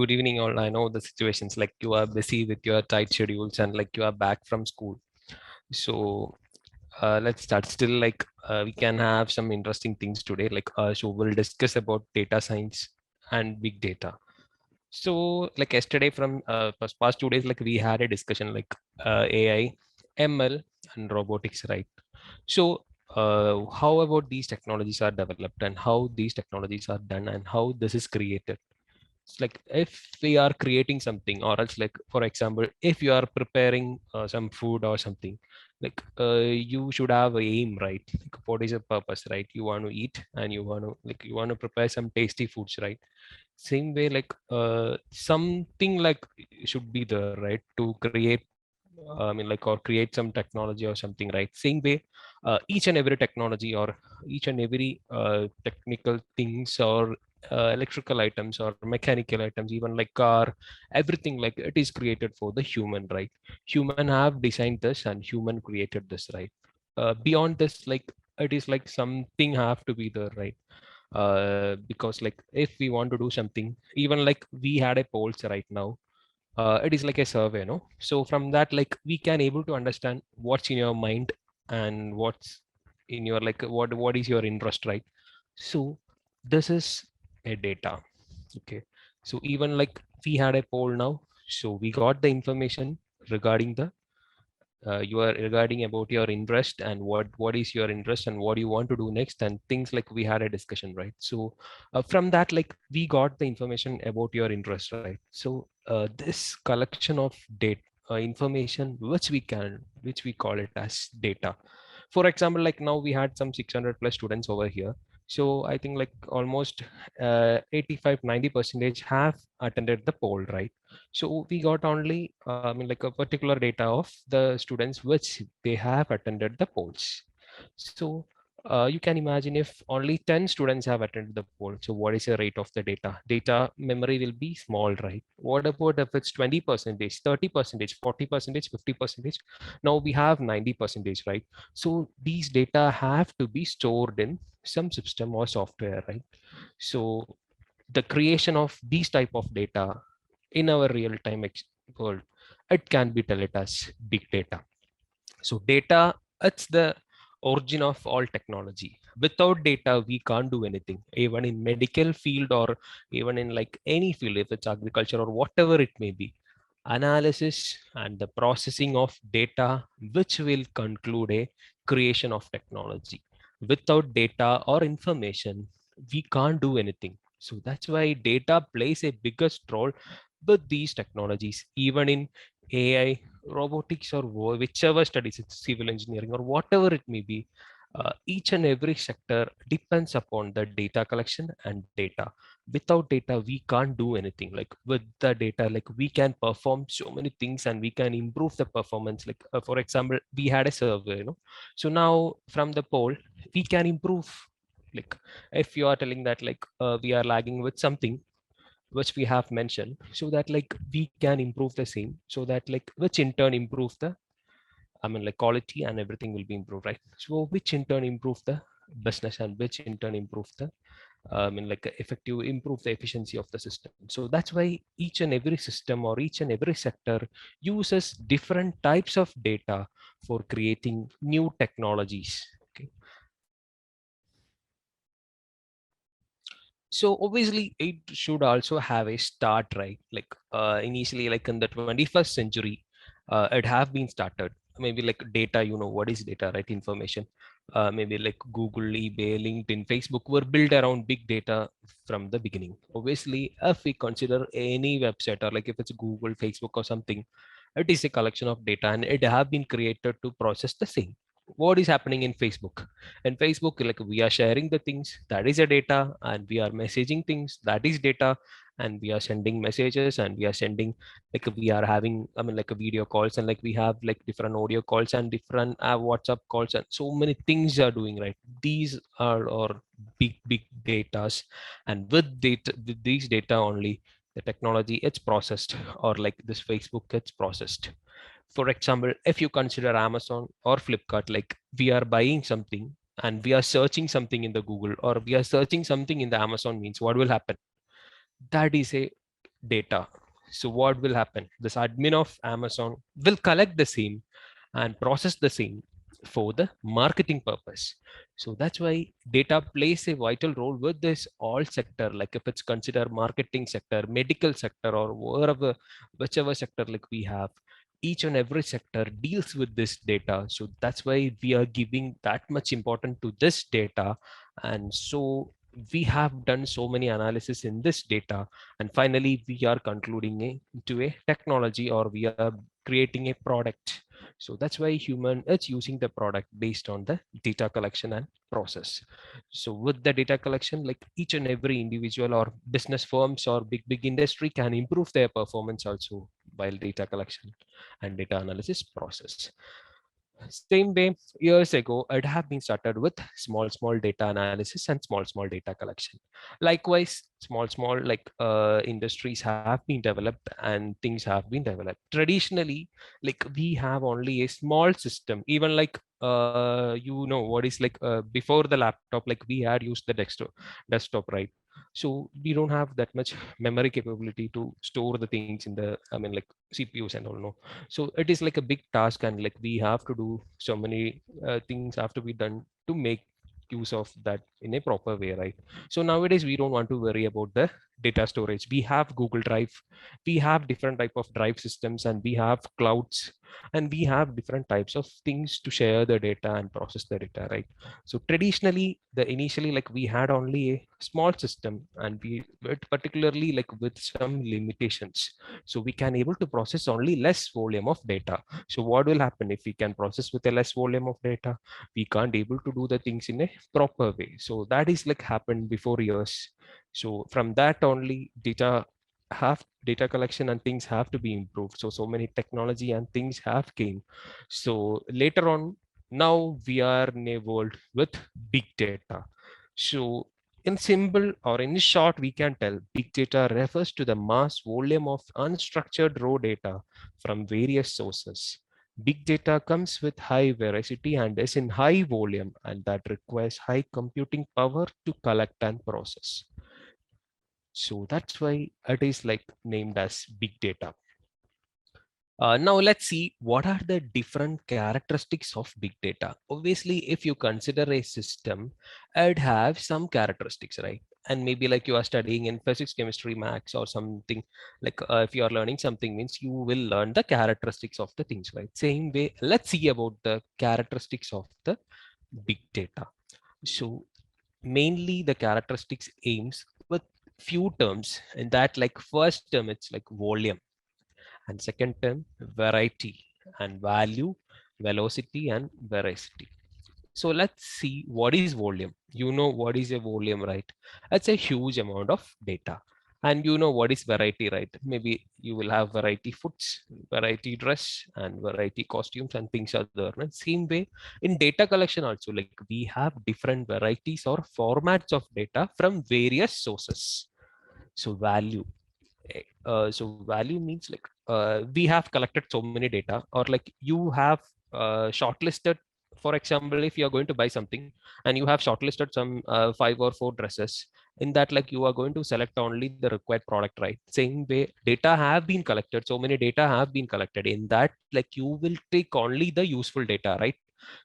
good evening all. I know the situations like you are busy with your tight schedules and like you are back from school. So let's start. Still like we can have some interesting things today. So we'll discuss about data science and big data. So like yesterday from past 2 days, like we had a discussion like AI, ML, and robotics, right? So how about these technologies are developed and how these technologies are done and how this is created? It's like if we are creating something, or else like for example, if you are preparing some food or something, like you should have a aim, right? Like, what is your purpose, right? You want to eat and you want to prepare some tasty foods, right? Same way, like something like should be there, right, to create like or create some technology or something, right? Same way, each and every technology or each and every technical things or electrical items or mechanical items, even like car, everything, like it is created for the human, right? Human have designed this and human created this, right? Beyond this, like it is like something have to be there, right? Because like if we want to do something, even like we had a polls right now, it is like a survey, no? So from that, like we can able to understand what's in your mind and what's in your like what is your interest, right? So this is a data. Okay, so even like we had a poll now, so we got the information regarding the you are regarding about your interest and what is your interest and what you want to do next and things, like we had a discussion, right? So from that, like we got the information about your interest, right? So this collection of data information which we call it as data. For example, like now we had some 600 plus students over here. So I think like almost 85 90 percentage have attended the poll, right? So we got only I mean like a particular data of the students which they have attended the polls. So you can imagine if only 10 students have attended the poll, so what is the rate of the data memory will be small, right? What about if it's 20 percentage, 30 percentage, 40 percentage, 50 percentage? Now we have 90 percentage, right? So these data have to be stored in some system or software, right? So the creation of these type of data in our real-time world, it can be tell it as big data. So data, it's the origin of all technology. Without data, we can't do anything, even in medical field or even in like any field, if it's agriculture or whatever it may be. Analysis and the processing of data, which will conclude a creation of technology. Without data or information, we can't do anything. So that's why data plays a biggest role with these technologies, even in AI, robotics, or whichever studies, it's civil engineering or whatever it may be. Each and every sector depends upon the data collection and data. Without data, we can't do anything. Like with the data, like we can perform so many things and we can improve the performance. Like for example, we had a survey, so now from the poll we can improve. Like if you are telling that like we are lagging with something which we have mentioned, so that like we can improve the same, so that like which in turn improve the, I mean like quality and everything will be improved, right? So which in turn improve the business and which in turn improve the I mean like effective improve the efficiency of the system. So that's why each and every system or each and every sector uses different types of data for creating new technologies. Okay, so obviously it should also have a start, right? Like initially, like in the 21st century, it have been started. Maybe like data, what is data, right? Information. Maybe like Google, eBay, LinkedIn, Facebook were built around big data from the beginning. Obviously, if we consider any website or like if it's Google, Facebook or something, it is a collection of data and it have been created to process the same. What is happening in Facebook? And Facebook, like we are sharing the things, that is a data, and we are messaging things, that is data, and we are sending messages and we are sending, like we are having, I mean like a video calls, and like we have like different audio calls and different WhatsApp calls, and so many things are doing, right? These are our big datas, and with these data only, the technology it's processed, or like this Facebook gets processed. For example, if you consider Amazon or Flipkart, like we are buying something and we are searching something in the Google or we are searching something in the Amazon, means what will happen? That is a data. So what will happen? This admin of Amazon will collect the same and process the same for the marketing purpose. So that's why data plays a vital role with this all sector. Like if it's considered marketing sector, medical sector, or wherever, whichever sector like we have, each and every sector deals with this data. So that's why we are giving that much importance to this data. And so we have done so many analysis in this data, and finally we are concluding into a technology, or we are creating a product. So that's why human is using the product based on the data collection and process. So with the data collection, like each and every individual or business firms or big industry can improve their performance also while data collection and data analysis process. Same way, years ago, it have been started with small data analysis and small data collection. Likewise, small industries have been developed and things have been developed. Traditionally, like we have only a small system, even like what is like before the laptop, like we had used the desktop, right? So we don't have that much memory capability to store the things in the, I mean, like CPUs and all. No, so it is like a big task, and like we have to do so many things have to be done to make use of that in a proper way, right? So nowadays we don't want to worry about the data storage. We have Google Drive, we have different type of drive systems, and we have clouds, and we have different types of things to share the data and process the data, right? So traditionally, the initially, like we had only a small system, and we particularly like with some limitations. So we can able to process only less volume of data. So what will happen if we can process with a less volume of data? We can't able to do the things in a proper way. So that is like happened before years. So from that only, data collection and things have to be improved. So many technology and things have came. So later on, now we are in a world with big data. So in simple or in short, we can tell big data refers to the mass volume of unstructured raw data from various sources. Big data comes with high veracity and is in high volume, and that requires high computing power to collect and process. So that's why it is like named as big data. Now let's see what are the different characteristics of big data. Obviously, if you consider a system, it have some characteristics, right? And maybe like you are studying in physics, chemistry, maths, or something, like if you are learning something, means you will learn the characteristics of the things, right? Same way, let's see about the characteristics of the big data. So mainly the characteristics aims with few terms, and that like first term, it's like volume, and second term variety, and value, velocity, and veracity. So let's see what is volume. You know what is a volume, right? It's a huge amount of data. And you know what is variety, right? Maybe you will have variety foods, variety dress, and variety costumes and things are there, right? Same way in data collection also, like we have different varieties or formats of data from various sources. So value, so value means like we have collected so many data, or like you have shortlisted. For example, if you are going to buy something and you have shortlisted some 5 or 4 dresses, in that like you are going to select only the required product, right? Same way data have been collected, so many data have been collected, in that like you will take only the useful data, right?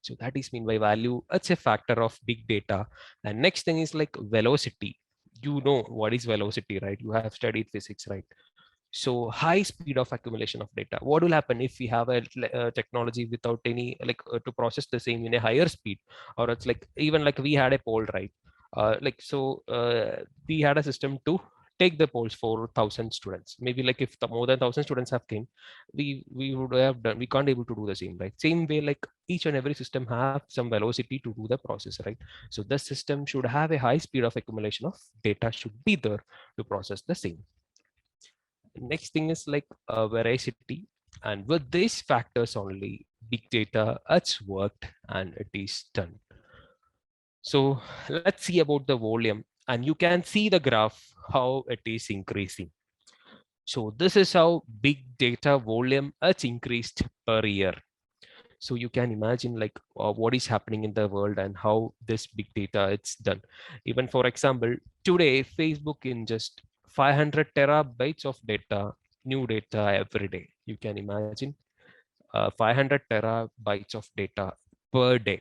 So that is mean by value. It's a factor of big data. And next thing is like velocity. You know what is velocity, right? You have studied physics, right? So high speed of accumulation of data. What will happen if we have a technology without any like to process the same in a higher speed? Or it's like even like we had a poll, right? We had a system to take the polls for 1,000 students. Maybe like if more than 1,000 students have came, we would have done. We can't able to do the same, right? Same way, like each and every system have some velocity to do the process, right? So the system should have a high speed of accumulation of data should be there to process the same. Next thing is like veracity, and with these factors only, big data it's worked and it is done. So let's see about the volume, and you can see the graph how it is increasing. So this is how big data volume it's increased per year. So you can imagine like what is happening in the world and how this big data it's done. Even for example, today Facebook in just 500 terabytes of data, new data every day. You can imagine 500 terabytes of data per day.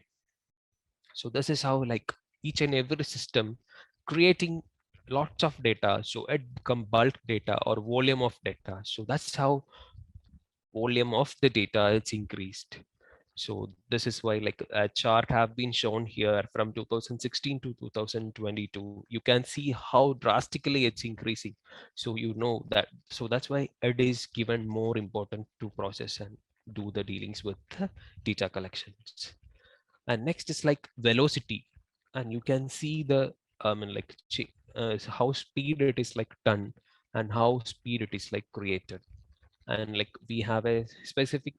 So this is how like each and every system creating lots of data. So it become bulk data or volume of data. So that's how volume of the data is increased. So this is why like a chart have been shown here from 2016 to 2022. You can see how drastically it's increasing. So you know that. So that's why it is given more important to process and do the dealings with the data collections. And next is like velocity, and you can see the like how speed it is like done and how speed it is like created. And like we have a specific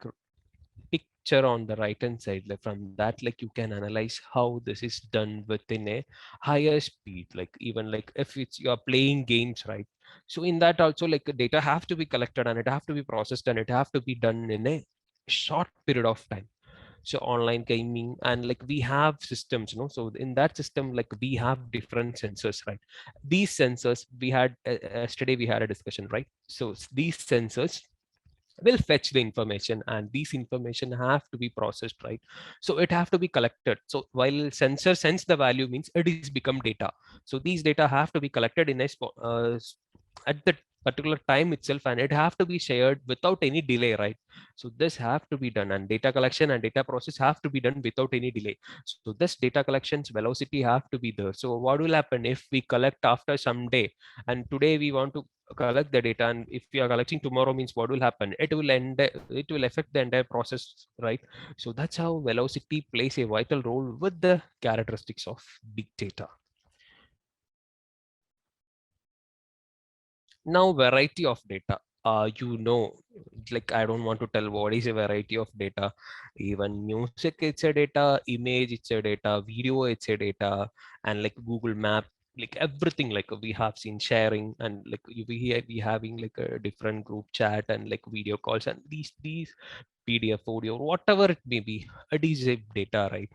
picture on the right hand side. Like from that, like you can analyze how this is done within a higher speed, like even like if it's you're playing games, right? So in that also like data have to be collected and it have to be processed and it have to be done in a short period of time. So online gaming, and like we have systems, so in that system like we have different sensors, right? These sensors we had yesterday we had a discussion, right? So these sensors will fetch the information and these information have to be processed, right? So it have to be collected. So while sensor sends the value means it is become data. So these data have to be collected in a at the particular time itself, and it have to be shared without any delay, right? So this have to be done, and data collection and data process have to be done without any delay. So this data collections velocity have to be there. So what will happen if we collect after some day, and today we want to collect the data, and if we are collecting tomorrow means what will happen? It will affect the entire process, right? So that's how velocity plays a vital role with the characteristics of big data. Now variety of data, like I don't want to tell what is a variety of data. Even music it's a data, image it's a data, video it's a data, and like Google Map, like everything, like we have seen sharing, and like we having like a different group chat and like video calls, and these PDF audio, whatever it may be, it is a data, right?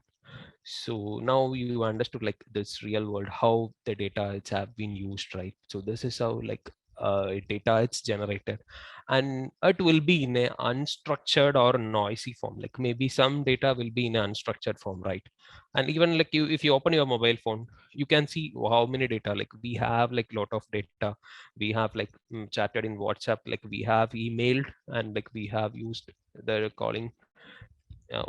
So now you understood like this real world how the data it's have been used, right? So this is how like data it's generated, and it will be in a unstructured or noisy form. Like maybe some data will be in an unstructured form, right? And even like you, if you open your mobile phone, you can see how many data, like we have like lot of data. We have like chatted in WhatsApp, like we have emailed, and like we have used the calling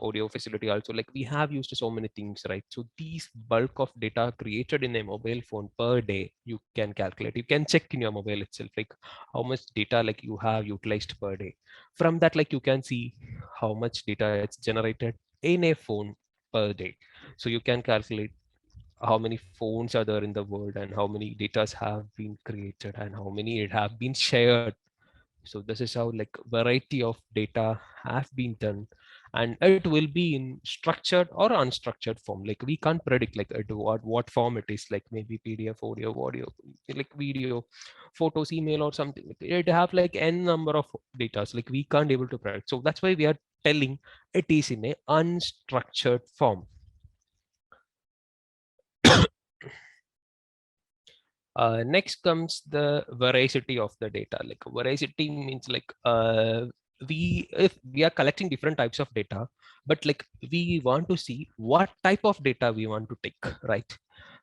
audio facility also, like we have used so many things, right? So these bulk of data created in a mobile phone per day, you can calculate, you can check in your mobile itself like how much data like you have utilized per day. From that, like you can see how much data it's generated in a phone per day. So you can calculate how many phones are there in the world and how many datas have been created and how many it have been shared. So this is how like variety of data have been done, and it will be in structured or unstructured form. Like we can't predict like what form it is, like maybe PDF, audio, like video, photos, email or something. It have like n number of data, like we can't able to predict. So that's why we are telling it is in a unstructured form. Next comes the veracity of the data. Like veracity means like if we are collecting different types of data, but like we want to see what type of data we want to take, right?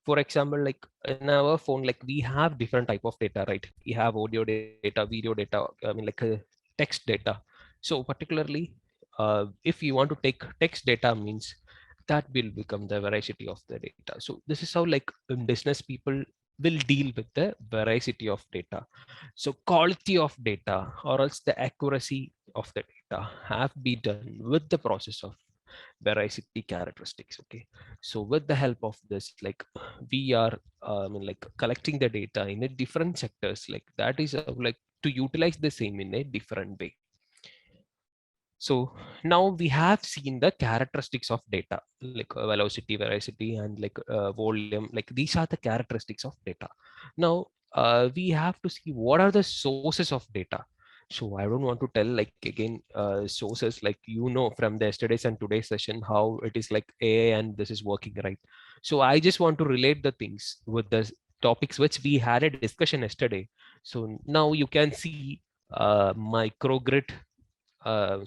For example, like in our phone, like we have different type of data, right? We have audio data, video data, I mean like text data. So particularly, if you want to take text data means that will become the veracity of the data. So this is how like business people will deal with the veracity of data. So quality of data or else the accuracy of the data have been done with the process of veracity characteristics. Okay, so with the help of this, like we are I mean like collecting the data in a different sectors, like that is like to utilize the same in a different way. So now we have seen the characteristics of data, like velocity, veracity, and like volume. Like these are the characteristics of data. Now we have to see what are the sources of data. So I don't want to tell like again sources, like from the yesterday's and today's session how it is like AI and this is working, right? So I just want to relate the things with the topics which we had a discussion yesterday. So now you can see microgrid.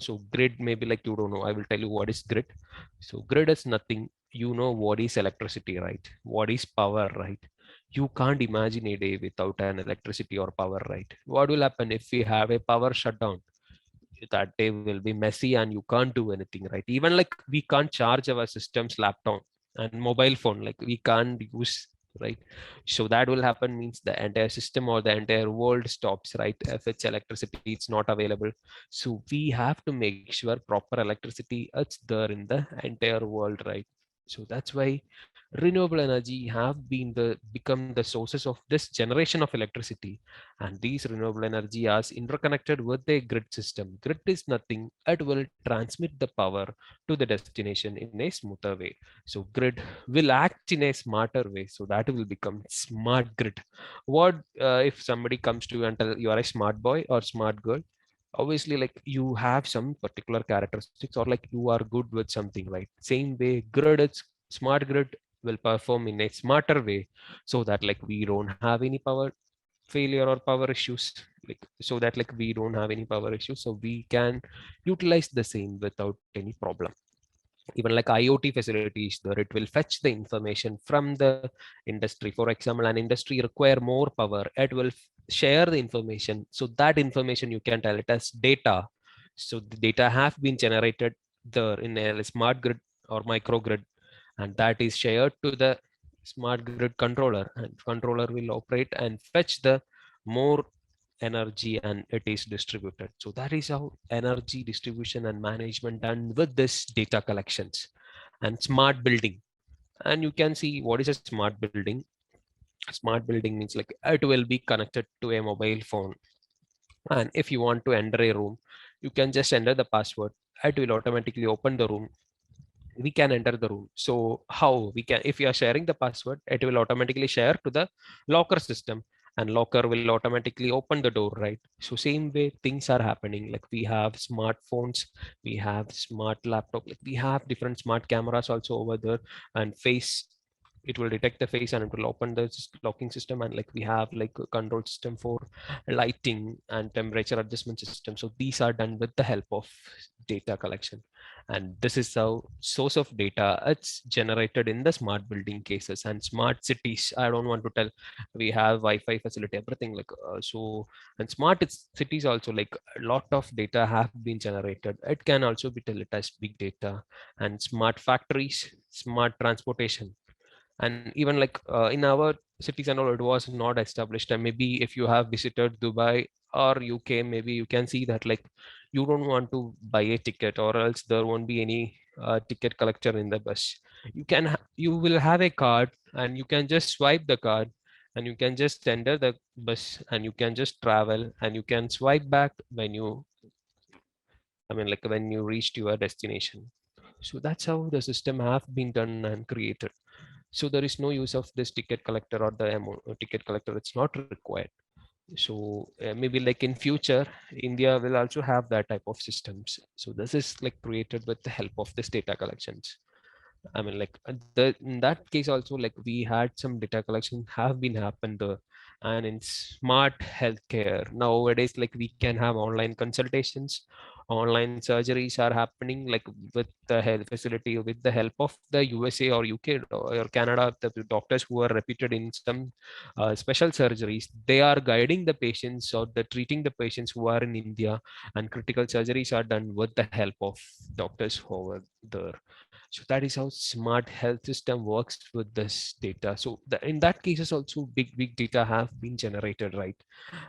So grid, maybe like you don't know, I will tell you what is grid. So grid is nothing. You know what is electricity, right? What is power, right? You can't imagine a day without an electricity or power, right? What will happen if we have a power shutdown? That day will be messy and you can't do anything, right? Even like we can't charge our systems, laptop and mobile phone, like we can't use, right? So that will happen means the entire system or the entire world stops, right? If it's electricity, it's not available. So we have to make sure proper electricity it's there in the entire world, right? So that's why renewable energy have been the become the sources of this generation of electricity. And these renewable energy are interconnected with the grid system. Grid is nothing, it will transmit the power to the destination in a smoother way. So grid will act in a smarter way, so that will become smart grid. What if somebody comes to you and tell you are a smart boy or smart girl? Obviously like you have some particular characteristics or like you are good with something, right? Same way grid, it's smart grid will perform in a smarter way, so that like we don't have any power failure or power issues, like so that like we don't have any power issues, so we can utilize the same without any problem. Even like IoT facilities there, it will fetch the information from the industry. For example, an industry require more power, it will share the information, so that information you can tell it as data. So the data have been generated there in a smart grid or microgrid, and that is shared to the smart grid controller, and controller will operate and fetch the more energy and it is distributed. So that is how energy distribution and management done with this data collections. And smart building, and you can see what is a smart building. Smart building means like it will be connected to a mobile phone, and if you want to enter a room, you can just enter the password, it will automatically open the room, we can enter the room. So how we can, if you are sharing the password, it will automatically share to the locker system, and locker will automatically open the door, right? So same way things are happening, like we have smartphones, we have smart laptop, like we have different smart cameras also over there, and face, it will detect the face and it will open the locking system, and like we have like a control system for lighting and temperature adjustment system. So these are done with the help of data collection. And this is how source of data it's generated in the smart building cases. And smart cities, I don't want to tell, we have wi-fi facility, everything like so. And smart cities also, like a lot of data have been generated, it can also be tell it as big data. And smart factories, smart transportation, and even like in our cities and all, it was not established. And maybe if you have visited Dubai or UK, maybe you can see that like you don't want to buy a ticket, or else there won't be any ticket collector in the bus. You will have a card, and you can just swipe the card, and you can just enter the bus, and you can just travel, and you can swipe back when you, I mean like when you reached your destination. So that's how the system have been done and created. So there is no use of this ticket collector or the ticket collector, it's not required. So maybe like in future India will also have that type of systems. So this is like created with the help of this data collections. I mean, like in that case also, like we had some data collection have been happened there. And in smart healthcare nowadays, like we can have online consultations, online surgeries are happening, like with the health facility, with the help of the USA or UK or Canada, the doctors who are reputed in some special surgeries, they are guiding the patients or the treating the patients who are in India, and critical surgeries are done with the help of doctors over there. So that is how smart health system works with this data. So in that cases also big data have been generated, right?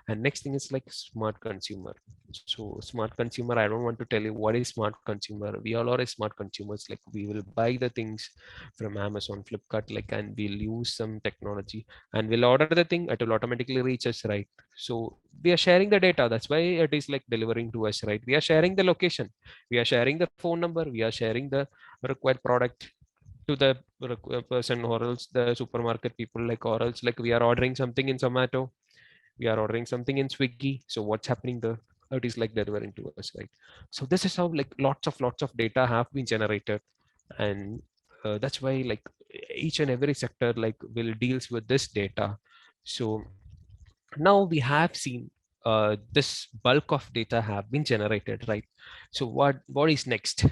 And next thing is like smart consumer. So smart consumer, I don't want to tell you what is smart consumer. We all are smart consumers, like we will buy the things from Amazon, Flipkart, like, and we'll use some technology, and we'll order the thing, it will automatically reach us, right? So we are sharing the data, that's why it is like delivering to us, right? We are sharing the location, we are sharing the phone number, we are sharing the required product to the person, or else the supermarket people, like, or else like we are ordering something in Zomato, we are ordering something in Swiggy. So what's happening there, it is like delivering to us, right? So this is how like lots of data have been generated. And that's why like each and every sector like will deals with this data. So now we have seen this bulk of data have been generated, right? So what is next?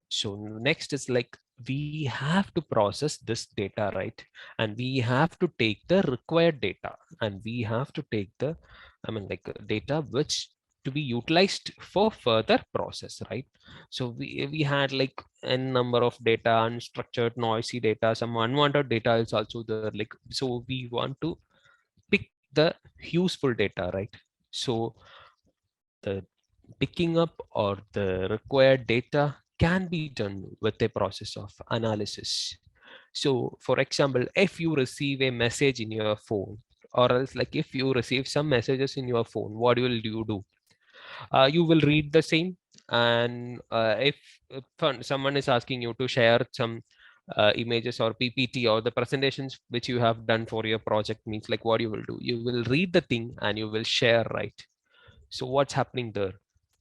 So next is like we have to process this data, right? And we have to take the required data, and we have to take the, I mean, like data which to be utilized for further process, right? So we had like a number of data, unstructured, noisy data, some unwanted data is also there. Like, so we want to pick the useful data, right? So the picking up or the required data can be done with a process of analysis. So for example, if you receive a message in your phone, or else like if you receive some messages in your phone, what will you do? You will read the same, and if someone is asking you to share some images or ppt or the presentations which you have done for your project, means like what you will do, you will read the thing and you will share, right? So what's happening there?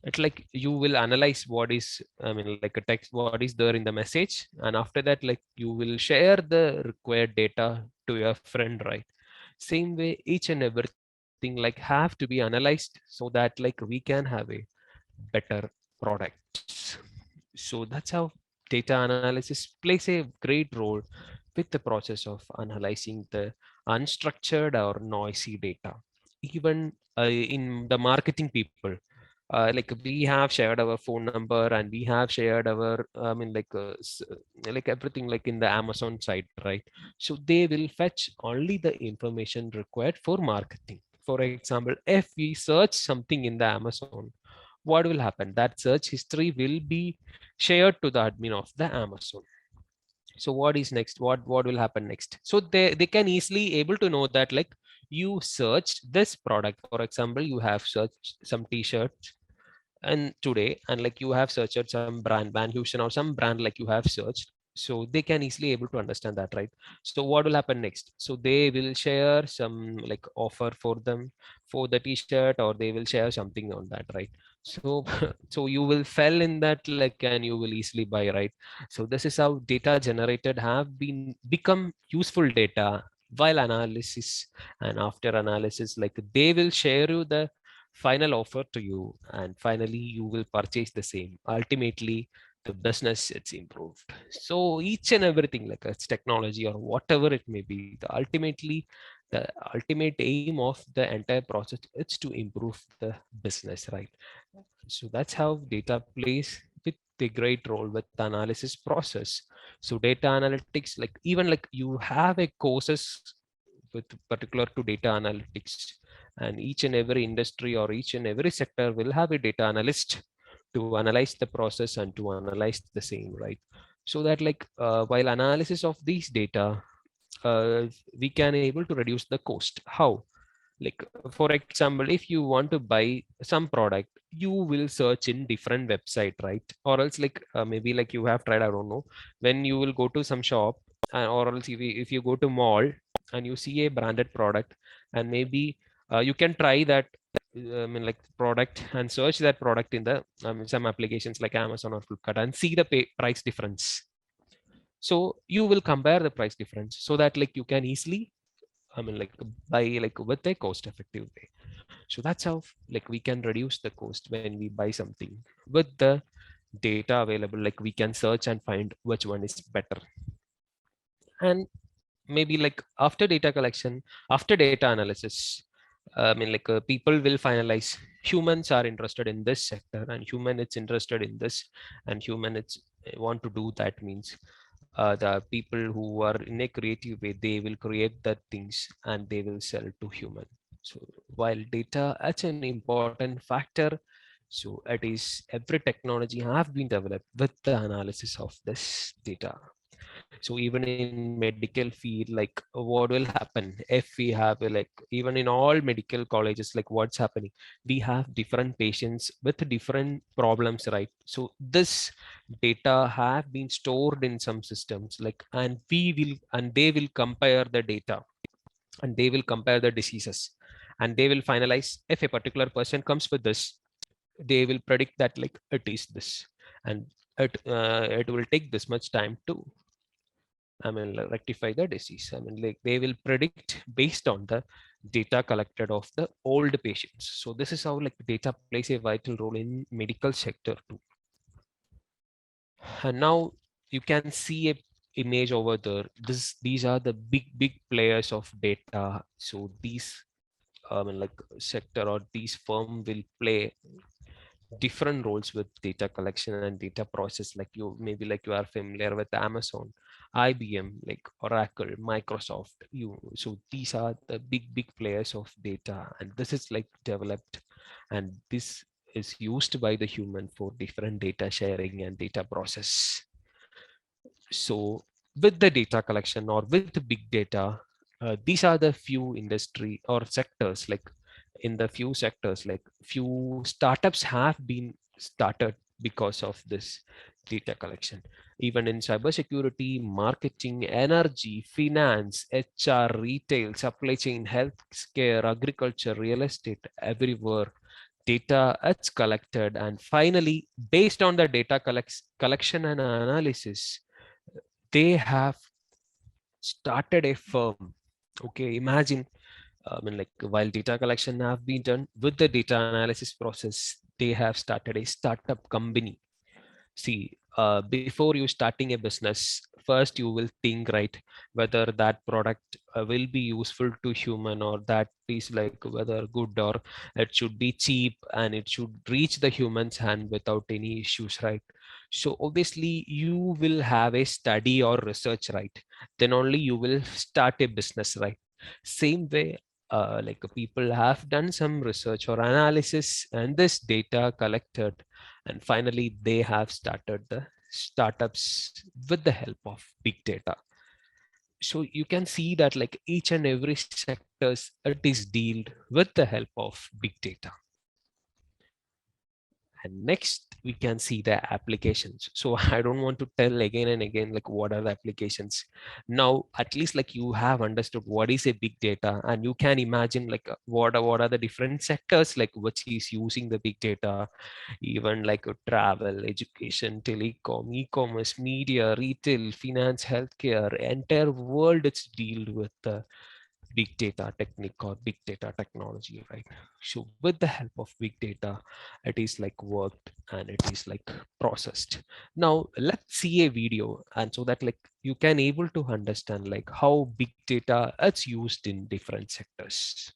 It's like you will analyze what is, I mean, like a text, what is there in the message, and after that, like you will share the required data to your friend, right? Same way, each and everything like have to be analyzed so that like we can have a better products. So that's how data analysis plays a great role with the process of analyzing the unstructured or noisy data. Even in the marketing people, like we have shared our phone number and we have shared our, I mean, like everything like in the Amazon site, right? So they will fetch only the information required for marketing. For example, if we search something in the Amazon, what will happen? That search history will be shared to the admin of the Amazon. So what is next? What will happen next? So they can easily able to know that like you searched this product. For example, you have searched some t-shirts and today, and like you have searched some brand Van Heusen or some brand like you have searched, so they can easily able to understand that, right? So what will happen next? So they will share some like offer for them for the t-shirt, or they will share something on that, right? So so you will fell in that like, and you will easily buy, right? So this is how data generated have been become useful data while analysis. And after analysis, like they will share you the final offer to you, and finally you will purchase the same. Ultimately the business it's improved. So each and everything, like it's technology or whatever it may be, the ultimate aim of the entire process is to improve the business, right? So that's how data plays with a great role with the analysis process. So data analytics, like even like you have a courses with particular to data analytics, and each and every industry or each and every sector will have a data analyst to analyze the process and to analyze the same, right? So that like while analysis of these data, we can able to reduce the cost. How? Like for example, if you want to buy some product, you will search in different website, right? Or else like maybe like you have tried, I don't know, when you will go to some shop, or else if you go to mall and you see a branded product, and maybe you can try that, I mean like product, and search that product in the some applications like Amazon or Flipkart, and see the price difference. So you will compare the price difference so that like you can easily, I mean, like buy like with a cost effective way. So that's how like we can reduce the cost when we buy something with the data available. Like we can search and find which one is better. And maybe like after data collection, after data analysis, I mean, like people will finalize. Humans are interested in this sector, and human it's interested in this, and human it's want to do that. Means the people who are in a creative way, they will create the things and they will sell to human. So while data as an important factor, so it is every technology have been developed with the analysis of this data. So even in medical field, like what will happen if we have like even in all medical colleges, like what's happening, we have different patients with different problems, right? So this data have been stored in some systems, like, and we will, and they will compare the data, and they will compare the diseases, and they will finalize if a particular person comes with this, they will predict that like it is this, and it will take this much time to rectify the disease. Like they will predict based on the data collected of the old patients. So this is how like data plays a vital role in medical sector too. And now you can see a image over there. These are the big players of data. So these like sector or these firm will play different roles with data collection and data process. Like you maybe like you are familiar with Amazon, IBM, like Oracle, Microsoft. So these are the big players of data, and this is like developed, and this is used by the human for different data sharing and data process. So with the data collection or with the big data, these are the few industry or sectors. Like in the few sectors, like few startups have been started because of this data collection. Even in cybersecurity, marketing, energy, finance, HR, retail, supply chain, healthcare, agriculture, real estate, everywhere data is collected, and finally based on the data collection and analysis, they have started a firm. Okay, imagine, like while data collection have been done with the data analysis process, they have started a startup company. See, before you starting a business, first you will think, right, whether that product will be useful to human, or that is like whether good, or it should be cheap and it should reach the human's hand without any issues, right? So obviously you will have a study or research, right? Then only you will start a business, right? Same way, like people have done some research or analysis and this data collected, and finally they have started the startups with the help of big data. So you can see that like each and every sectors it is dealt with the help of big data. And next we can see the applications. So I don't want to tell again and again like what are the applications. Now at least like you have understood what is a big data, and you can imagine like what are the different sectors like which is using the big data. Even like travel, education, telecom, e-commerce, media, retail, finance, healthcare, entire world it's dealt with the big data technique or big data technology, right? So with the help of big data, it is like worked and it is like processed. Now let's see a video, and so that like you can able to understand like how big data is used in different sectors.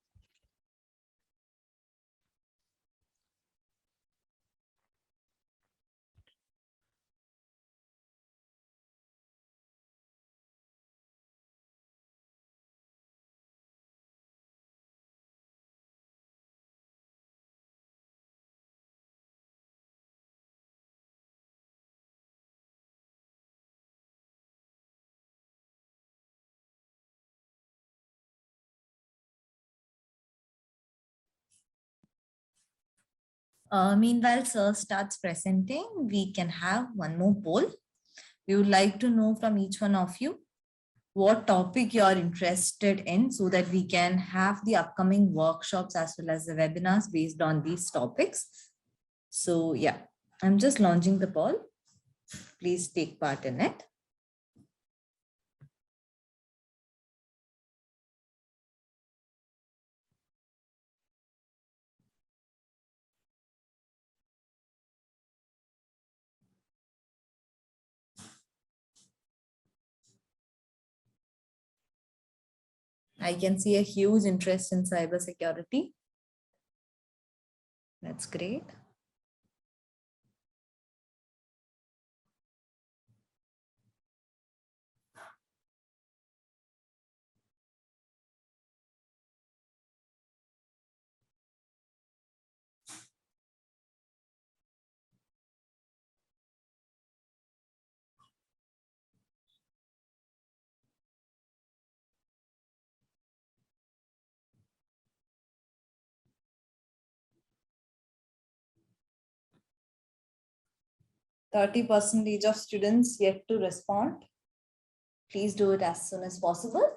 Meanwhile, Sir starts presenting, we can have one more poll. We would like to know from each one of you what topic you are interested in so that we can have the upcoming workshops as well as the webinars based on these topics. So yeah, I'm just launching the poll. Please take part in it. 'I can see a huge interest in cybersecurity. That's great. 30% of students yet to respond. Please do it as soon as possible.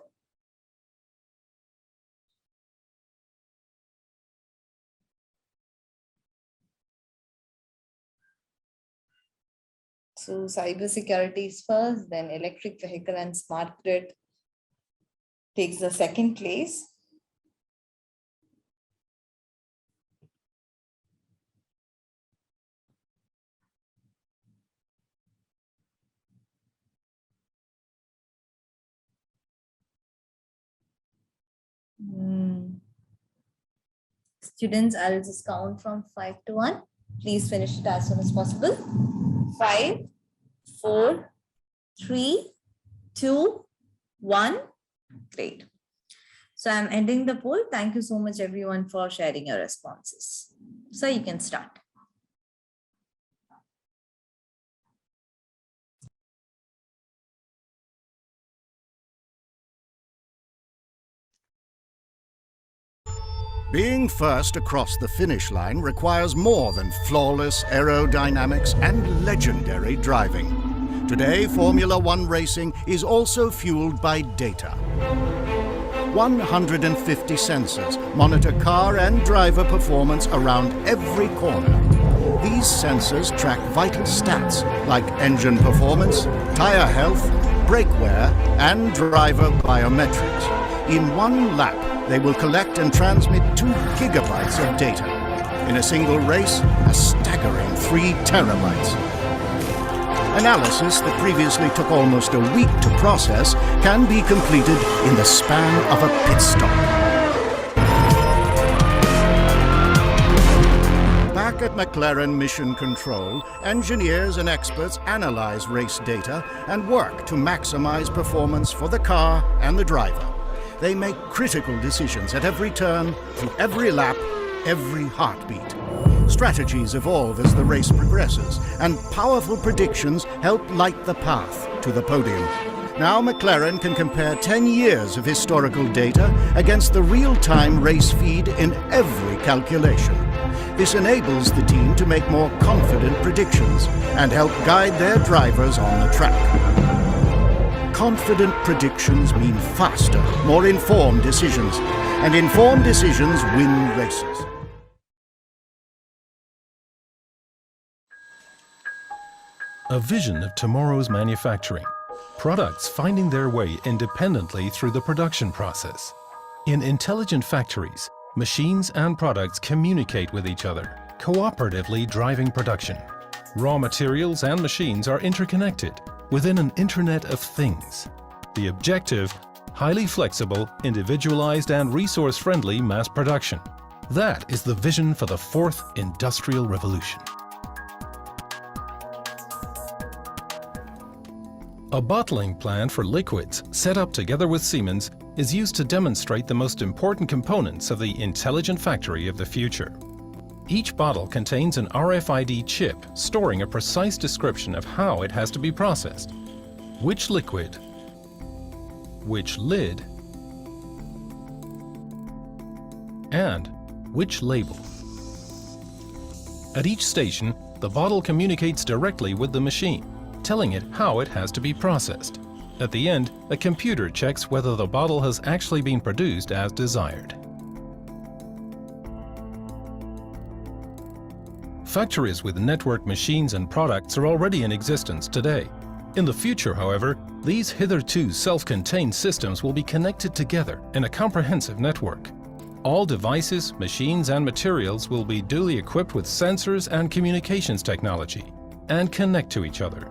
So cybersecurity is first, then electric vehicle and smart grid takes the second place. Students, I'll just count from 5 to 1. Please finish it as soon as possible. 5, 4, 3, 2, 1. Great. So I'm ending the poll. Thank you so much, everyone, for sharing your responses. So you can start. Being first across the finish line requires more than flawless aerodynamics and legendary driving. Today, Formula One racing is also fueled by data. 150 sensors monitor car and driver performance around every corner. These sensors track vital stats like engine performance, tire health, brake wear, and driver biometrics. In one lap, they will collect and transmit 2 gigabytes of data. In a single race, a staggering 3 terabytes. Analysis that previously took almost a week to process can be completed in the span of a pit stop. Back at McLaren Mission Control, engineers and experts analyze race data and work to maximize performance for the car and the driver. They make critical decisions at every turn, through every lap, every heartbeat. Strategies evolve as the race progresses, and powerful predictions help light the path to the podium. Now McLaren can compare 10 years of historical data against the real-time race feed in every calculation. This enables the team to make more confident predictions and help guide their drivers on the track. Confident predictions mean faster, more informed decisions, and informed decisions win races. A vision of tomorrow's manufacturing. Products finding their way independently through the production process. In intelligent factories, machines and products communicate with each other, cooperatively driving production. Raw materials and machines are interconnected within an Internet of Things. The objective, highly flexible, individualized and resource-friendly mass production. That is the vision for the 4th Industrial Revolution. A bottling plant for liquids, set up together with Siemens, is used to demonstrate the most important components of the intelligent factory of the future. Each bottle contains an RFID chip storing a precise description of how it has to be processed. Which liquid, which lid, and which label. At each station, the bottle communicates directly with the machine, telling it how it has to be processed. At the end, a computer checks whether the bottle has actually been produced as desired. Factories with networked machines and products are already in existence today. In the future, however, these hitherto self-contained systems will be connected together in a comprehensive network. All devices, machines, and materials will be duly equipped with sensors and communications technology and connect to each other.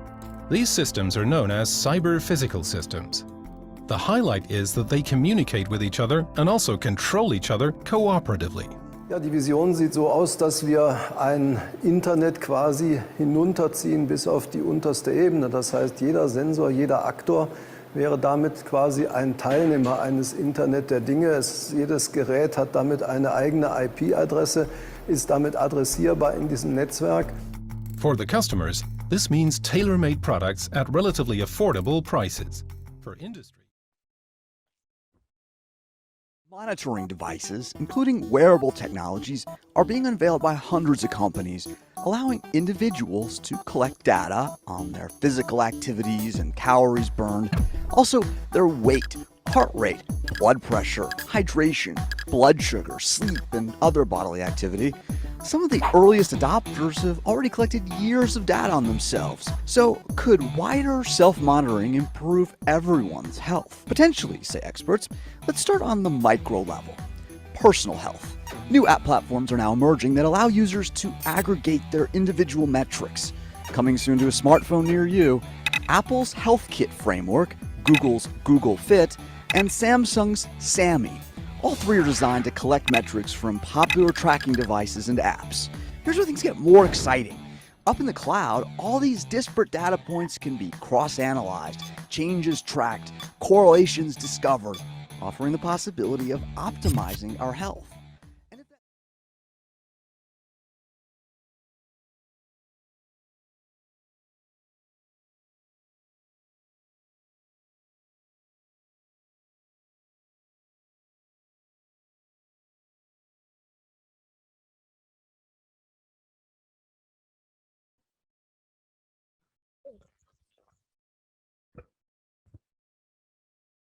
These systems are known as cyber-physical systems. The highlight is that they communicate with each other and also control each other cooperatively. Ja, die Vision sieht so aus, dass wir ein Internet quasi hinunterziehen bis auf die unterste Ebene. Das heißt, jeder Sensor, jeder Aktor wäre damit quasi ein Teilnehmer eines Internet der Dinge. Jedes Gerät hat damit eine eigene IP-Adresse, ist damit adressierbar in diesem Netzwerk. For the customers, this means tailor-made products at relatively affordable prices. For industry, monitoring devices, including wearable technologies, are being unveiled by hundreds of companies, allowing individuals to collect data on their physical activities and calories burned, also their weight, heart rate, blood pressure, hydration, blood sugar, sleep, and other bodily activity, some of the earliest adopters have already collected years of data on themselves. So, could wider self-monitoring improve everyone's health? Potentially, say experts. Let's start on the micro level. Personal health. New app platforms are now emerging that allow users to aggregate their individual metrics. Coming soon to a smartphone near you, Apple's Health Kit framework, Google's Google Fit, and Samsung's Sammy. All three are designed to collect metrics from popular tracking devices and apps. Here's where things get more exciting. Up in the cloud, all these disparate data points can be cross-analyzed, changes tracked, correlations discovered, offering the possibility of optimizing our health.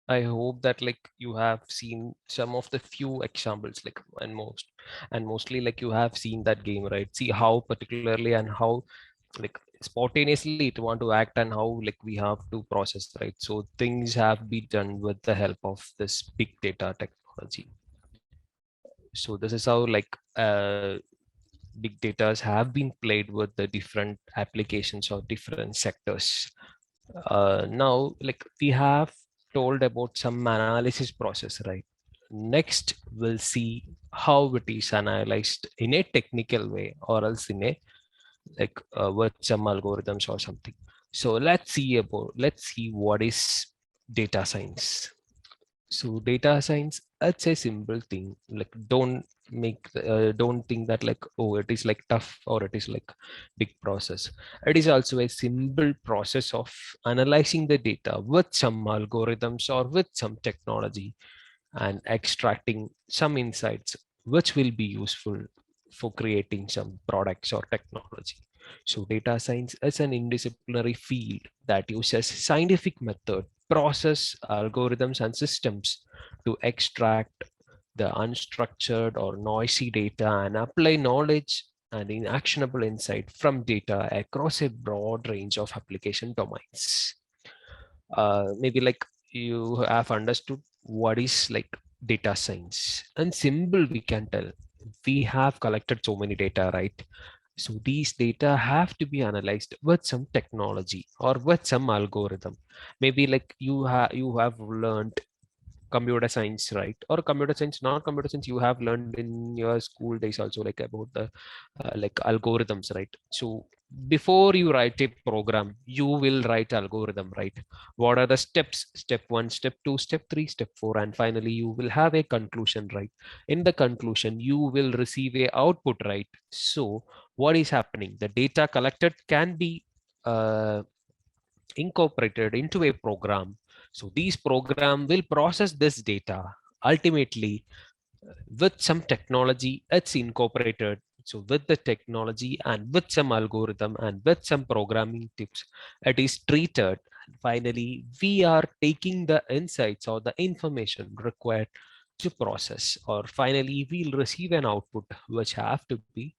I hope that like you have seen some of the few examples, like and mostly like you have seen that game, right? See how particularly and how like spontaneously it want to act and how like we have to process, right? So things have been done with the help of this big data technology. So this is how like big data have been played with the different applications or different sectors. Now like we have told about some analysis process, right? Next we'll see how it is analyzed in a technical way or else in a like with some algorithms or something. So let's see what is data science. So data science, it's a simple thing. Like don't think that like, oh, it is like tough or it is like big process. It is also a simple process of analyzing the data with some algorithms or with some technology and extracting some insights which will be useful for creating some products or technology. So data science is an interdisciplinary field that uses scientific method, process, algorithms and systems to extract the unstructured or noisy data and apply knowledge and in actionable insight from data across a broad range of application domains. Maybe like you have understood what is like data science and symbol we can tell we have collected so many data, right? So these data have to be analyzed with some technology or with some algorithm. Maybe like you have learned computer science, right? Or computer science, not computer science, you have learned in your school days also like about the like algorithms, right? So before you write a program you will write algorithm, right? What are the steps? Step 1, step 2, step 3, step 4, and finally you will have a conclusion, right? In the conclusion you will receive a output, right? So what is happening? The data collected can be incorporated into a program. So these program will process this data. Ultimately, with some technology, it's incorporated. So with the technology and with some algorithm and with some programming tips, it is treated. And finally, we are taking the insights or the information required to process. Or finally, we'll receive an output which have to be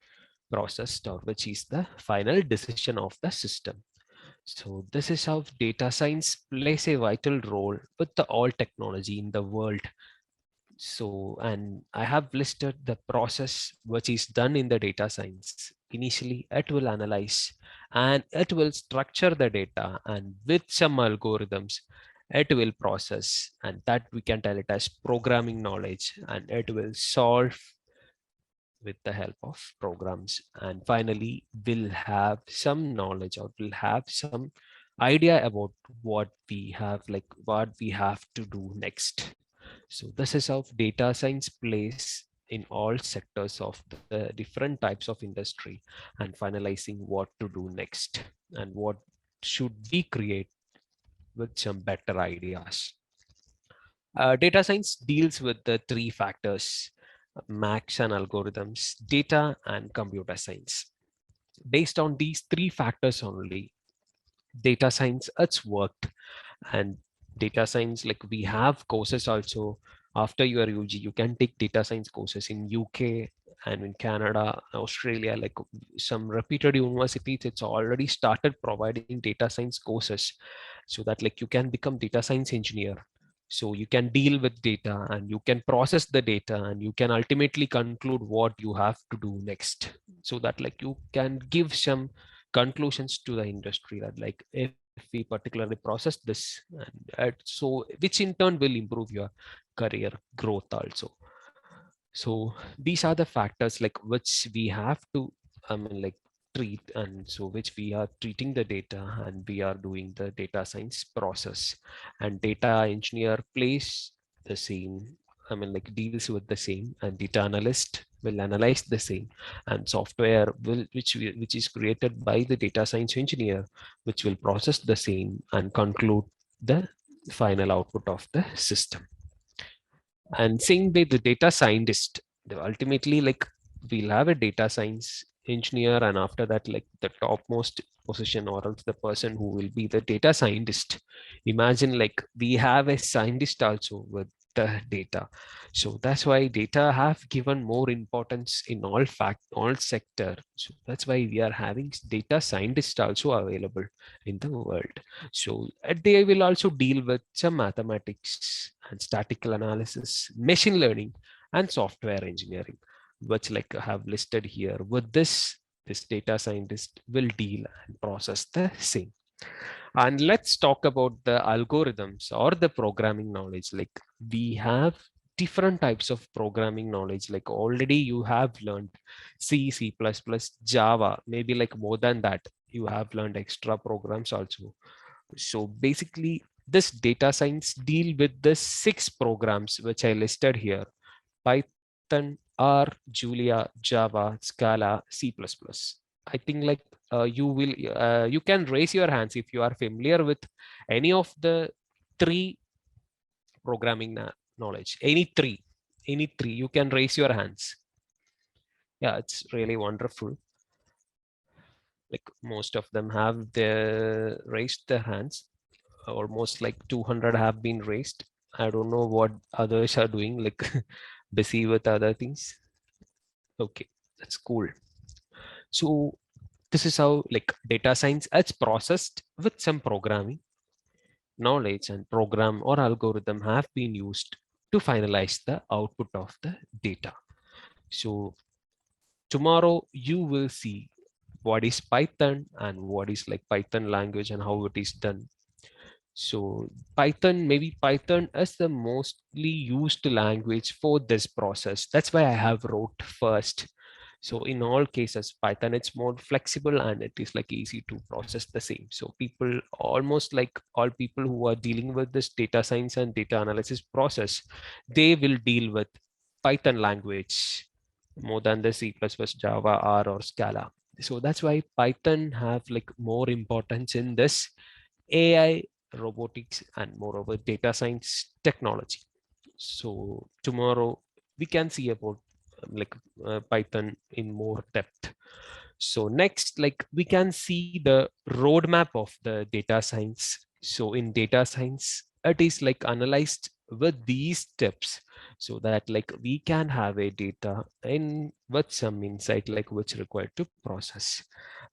processed or which is the final decision of the system. So this is how data science plays a vital role with the all technology in the world. So, and I have listed the process which is done in the data science. Initially, it will analyze and it will structure the data, and with some algorithms, it will process, and that we can tell it as programming knowledge, and it will solve with the help of programs. And finally we'll have some knowledge or we'll have some idea about what we have, like what we have to do next. So this is how data science plays in all sectors of the different types of industry, and finalizing what to do next and what should we create with some better ideas. Data science deals with the three factors: maths and algorithms, data, and computer science. Based on these three factors only, data science it's worked, and data science, like we have courses also after your UG. You can take data science courses in UK and in Canada, Australia, like some reputed universities. It's already started providing data science courses, so that like you can become data science engineer. So you can deal with data and you can process the data and you can ultimately conclude what you have to do next, so that like you can give some conclusions to the industry that like if we particularly process this, and so which in turn will improve your career growth also. So these are the factors like which we have to, I mean, like treat, and so which we are treating the data and we are doing the data science process. And data engineer plays the same, I mean, like deals with the same, and data analyst will analyze the same, and software will which is created by the data science engineer, which will process the same and conclude the final output of the system. And same way the data scientist, ultimately like we'll have a data science engineer, and after that like the topmost position or else the person who will be the data scientist. Imagine like we have a scientist also with the data. So that's why data have given more importance in all sector. So that's why we are having data scientists also available in the world. So they will also deal with some mathematics and statistical analysis, machine learning, and software engineering, which like I have listed here. With this data scientist will deal and process the same. And let's talk about the algorithms or the programming knowledge. Like we have different types of programming knowledge. Like already you have learned C, C++, Java, maybe like more than that. You have learned extra programs also. So basically, this data science deal with the 6 programs which I listed here: Python, R, Julia, Java, Scala, C++. I think like you can raise your hands if you are familiar with any of the 3 programming knowledge. Any three, you can raise your hands. Yeah, it's really wonderful. Like most of them have raised their hands. Almost like 200 have been raised. I don't know what others are doing, like busy with other things. Okay, that's cool. So this is how like data science is processed with some programming knowledge, and program or algorithm have been used to finalize the output of the data. So tomorrow you will see what is Python and what is like Python language and how it is done. So maybe Python is the mostly used language for this process. That's why I have wrote first. So in all cases, Python, it's more flexible and it is like easy to process the same. So people, almost like all people who are dealing with this data science and data analysis process, they will deal with Python language more than the C++, Java, R, or Scala. So that's why Python have like more importance in this AI, robotics, and moreover data science technology. So tomorrow we can see about Python in more depth. So next, like we can see the roadmap of the data science. So in data science, it is like analyzed with these steps, so that like we can have a data in with some insight like which required to process.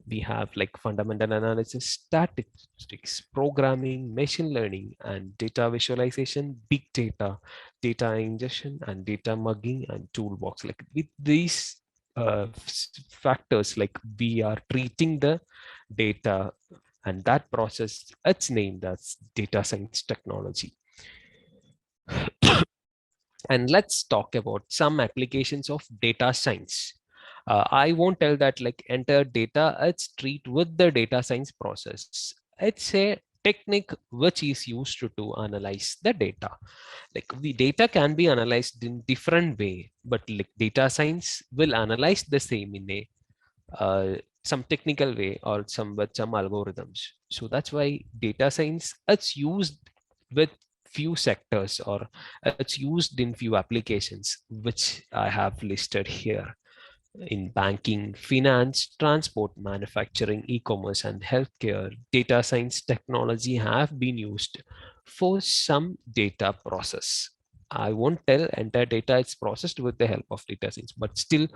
We have like fundamental analysis, statistics, programming, machine learning, and data visualization, big data, data ingestion, and data mugging, and toolbox. Like with these factors, like we are treating the data, and that process, it's named as data science technology. And let's talk about some applications of data science. I won't tell that like enter data, it's treat with the data science process. It's a technique which is used to analyze the data. Like the data can be analyzed in different way, but like data science will analyze the same in a some technical way or some algorithms. So that's why data science, it's used with few sectors, or it's used in few applications which I have listed here. In banking, finance, transport, manufacturing, e-commerce, and healthcare, data science technology have been used for some data process. I won't tell entire data is processed with the help of data science, but still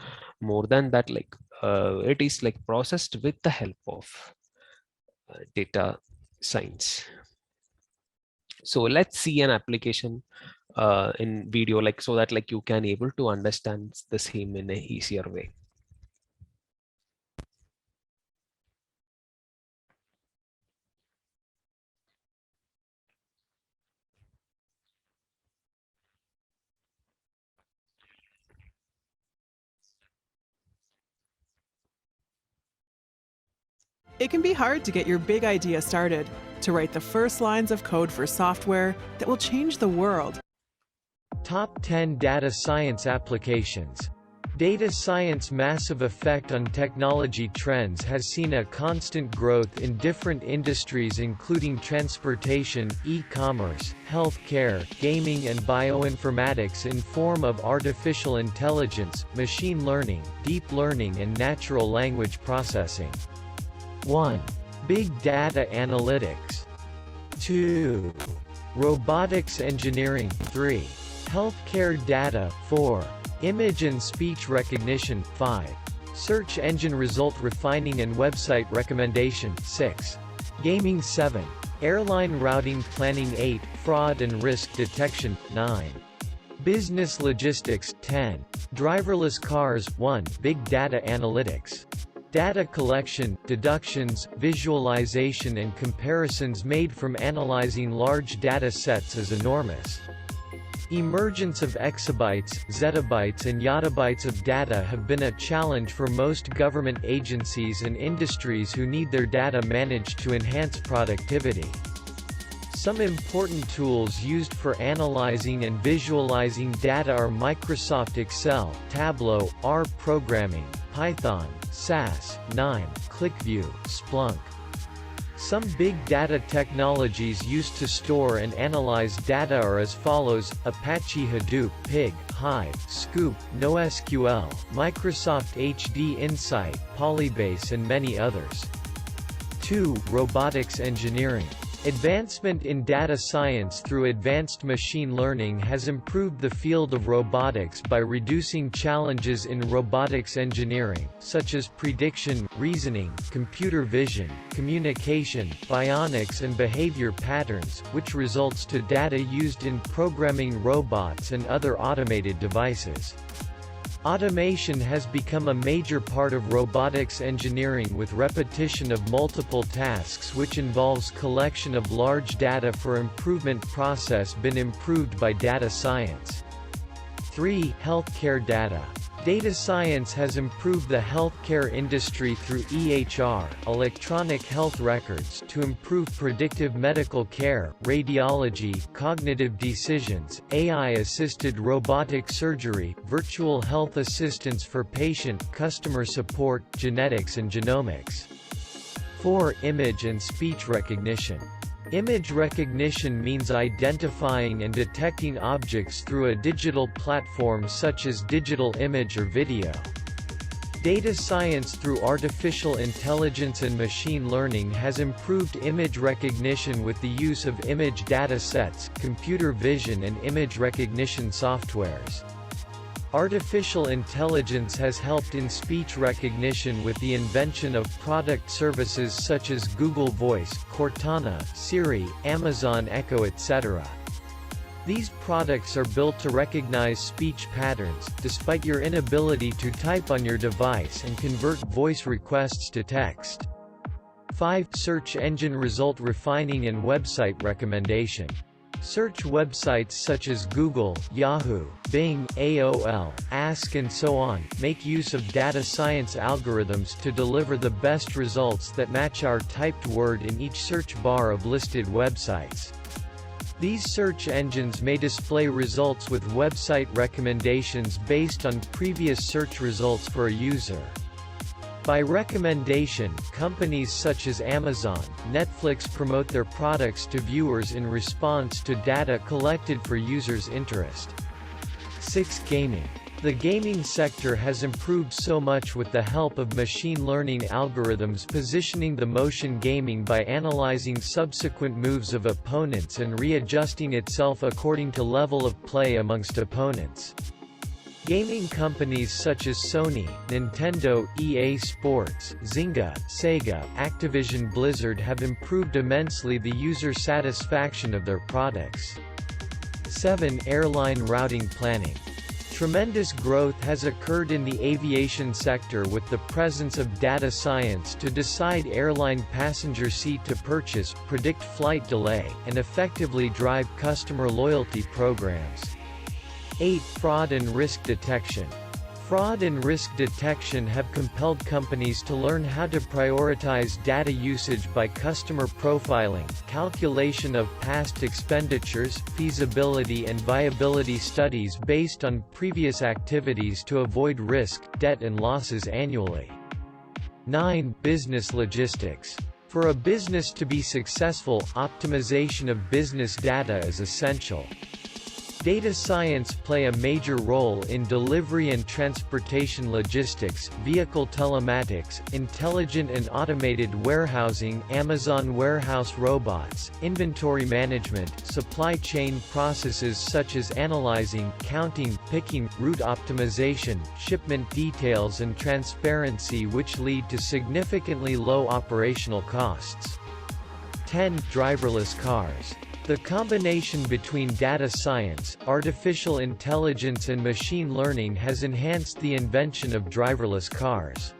more than that, like it is like processed with the help of data science. So let's see an application in video, like so that like you can able to understand the same in a easier way. It can be hard to get your big idea started, to write the first lines of code for software that will change the world. Top 10 Data Science Applications. Data science massive effect on technology trends has seen a constant growth in different industries including transportation, e-commerce, healthcare, gaming and bioinformatics in form of artificial intelligence, machine learning, deep learning and natural language processing. 1. Big data analytics. 2. Robotics engineering. 3. Healthcare data. 4. Image and speech recognition. 5. Search engine result refining and website recommendation. 6. Gaming. 7. Airline routing planning. 8. Fraud and risk detection. 9. Business logistics. 10. Driverless cars. 1. Big data analytics. Data collection, deductions, visualization and comparisons made from analyzing large data sets is enormous. Emergence of exabytes, zettabytes and yottabytes of data have been a challenge for most government agencies and industries who need their data managed to enhance productivity. Some important tools used for analyzing and visualizing data are Microsoft Excel, Tableau, R programming, Python, SAS, KNIME, QlikView, Splunk. Some big data technologies used to store and analyze data are as follows: Apache Hadoop, Pig, Hive, Scoop, NoSQL, Microsoft HD Insight, Polybase and many others. 2. Robotics engineering. Advancement in data science through advanced machine learning has improved the field of robotics by reducing challenges in robotics engineering, such as prediction, reasoning, computer vision, communication, bionics and behavior patterns, which results to data used in programming robots and other automated devices. Automation has become a major part of robotics engineering with repetition of multiple tasks which involves collection of large data for improvement process been improved by data science. 3. Healthcare data. Data science has improved the healthcare industry through EHR, electronic health records, to improve predictive medical care, radiology, cognitive decisions, AI-assisted robotic surgery, virtual health assistance for patient, customer support, genetics and genomics. 4. Image and speech recognition. Image recognition means identifying and detecting objects through a digital platform such as digital image or video. Data science through artificial intelligence and machine learning has improved image recognition with the use of image data sets, computer vision and image recognition softwares. Artificial intelligence has helped in speech recognition with the invention of product services such as Google Voice, Cortana, Siri, Amazon Echo etc. These products are built to recognize speech patterns, despite your inability to type on your device and convert voice requests to text. 5. Search engine result refining and website recommendation. Search websites such as Google, Yahoo, Bing, AOL, Ask and so on, make use of data science algorithms to deliver the best results that match our typed word in each search bar of listed websites. These search engines may display results with website recommendations based on previous search results for a user. By recommendation, companies such as Amazon, Netflix promote their products to viewers in response to data collected for users' interest. 6. Gaming. The gaming sector has improved so much with the help of machine learning algorithms positioning the motion gaming by analyzing subsequent moves of opponents and readjusting itself according to level of play amongst opponents. Gaming companies such as Sony, Nintendo, EA Sports, Zynga, Sega, Activision Blizzard have improved immensely the user satisfaction of their products. 7. Airline routing planning. Tremendous growth has occurred in the aviation sector with the presence of data science to decide airline passenger seat to purchase, predict flight delay, and effectively drive customer loyalty programs. 8. Fraud and risk detection. Fraud and risk detection have compelled companies to learn how to prioritize data usage by customer profiling, calculation of past expenditures, feasibility and viability studies based on previous activities to avoid risk, debt and losses annually. 9. Business logistics. For a business to be successful, optimization of business data is essential. Data science play a major role in delivery and transportation logistics, vehicle telematics, intelligent and automated warehousing, Amazon warehouse robots, inventory management, supply chain processes such as analyzing, counting, picking, route optimization, shipment details and transparency which lead to significantly low operational costs. 10. Driverless cars. The combination between data science, artificial intelligence and machine learning has enhanced the invention of driverless cars.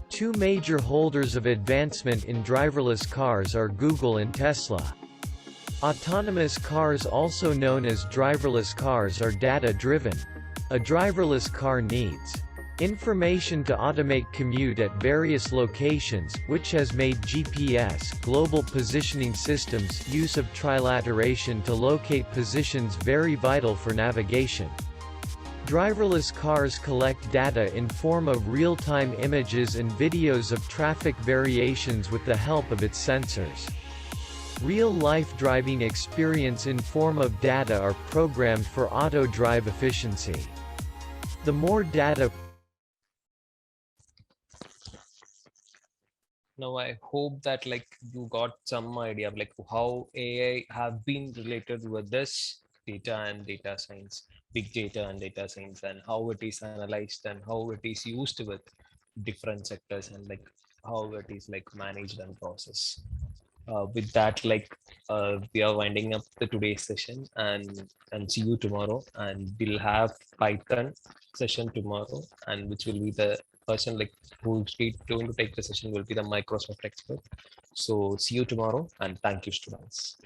Two major holders of advancement in driverless cars are Google and Tesla. Autonomous cars, also known as driverless cars, are data-driven. A driverless car needs information to automate commute at various locations, which has made GPS, global positioning systems, use of trilateration to locate positions very vital for navigation. Driverless cars collect data in form of real-time images and videos of traffic variations with the help of its sensors. Real-life driving experience in form of data are programmed for auto drive efficiency. The more data Now I hope that like you got some idea of like how AI have been related with this data and data science, big data and data science, and how it is analyzed and how it is used with different sectors and like how it is like managed and processed. With that, like we are winding up the today's session and see you tomorrow. And we'll have Python session tomorrow, and which will be the person like who's going to take the session will be the Microsoft expert. So see you tomorrow, and thank you, students.